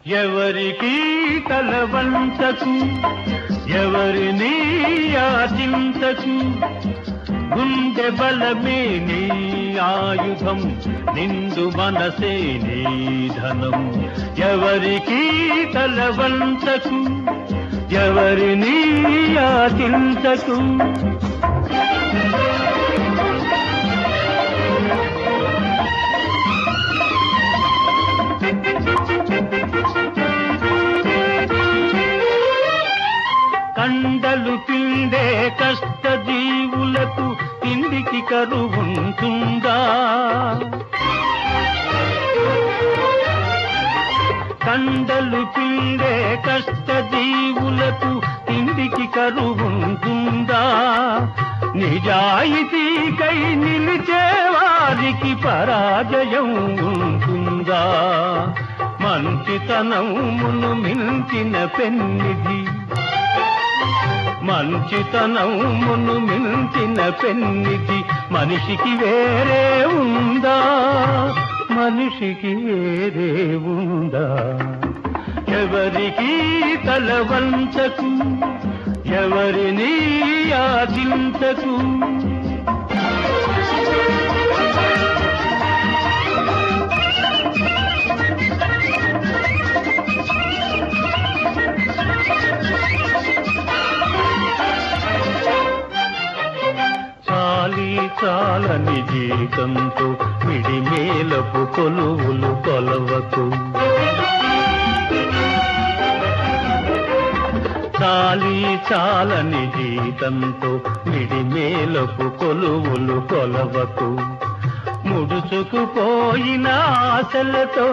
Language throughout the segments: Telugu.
ఎవరికి తలవంచకు, ఎవరిని యాచించకు, గుండె బలమే నీ ఆయుధం, నిండు మనసే నీ ధనం. ఎవరికి తలవంచకు, ఎవరిని యాచించకు. కండలు పిండే కష్టజీవులకు తిండికి కరువుంటుందా? కండలు పిండే కష్టజీవులకు తిండికి కరువుంటుందా? నిజాయితీకై నిలిచే వారికి పరాజయం ఉంటుందా? మంచితనమును మించిన పెన్నిధి, మంచితనమును మించిన పెన్నిధి మనిషికి వేరే ఉందా? మనిషికి వేరే ఉందా? ఎవరికి తలవంచకు, ఎవరిని యాచించకు. చాలని జీతంతో మిడిమేలపు కొలువులు కొలవకు, చాలని జీతంతో మిడిమేలపు కొలువులు కొలవకు. ముడుచుకుపోయిన ఆశలతో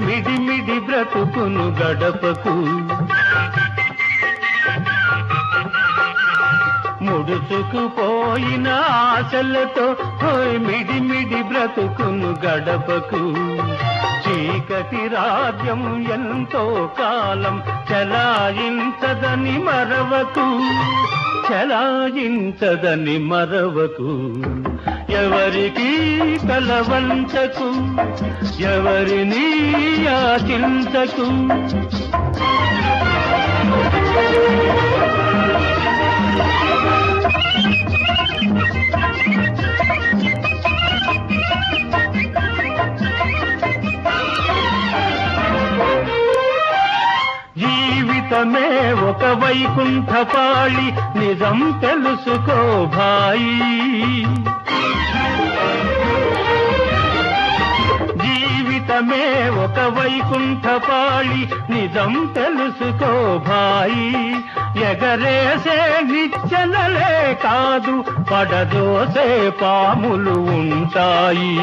మిడిమిడి బ్రతుకును గడపకు. ముడుచుకుపోయిన ఆశలతో మిడిమిడి బ్రతుకును గడపకు. చీకటి రాజ్యం ఎంతో కాలం చలాయించదని మరవకు, చలాయించదని మరవకు. ఎవరికి తలవంచకు, ఎవరిని యాచించకు. జీవితమే ఒక వైకుంఠపాళి, నిజం తెలుసుకో భాయి. జీవితమే ఒక వైకుంఠపాళి, నిజం తెలుసుకో భాయి. ఎగరేసే నిచ్చెనలే కాదు, పడదోసే పాములు ఉంటాయి.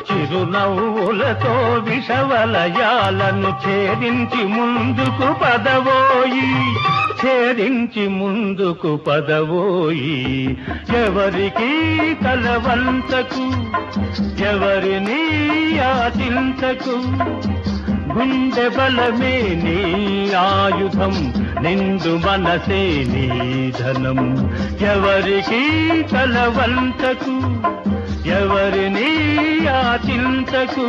చిరునవ్వులతో విషవలయాలను ఛేదించి ముందుకు పదవోయి, ఛేదించి ముందుకు పదవోయి. ఎవరికి తలవంచకు, ఎవరిని యాచించకు. గుండె బలమే నీ ఆయుధం, నిండు మనసే నీ ధనం. ఎవరికి తలవంచకు, ఎవరిని యాచించకు.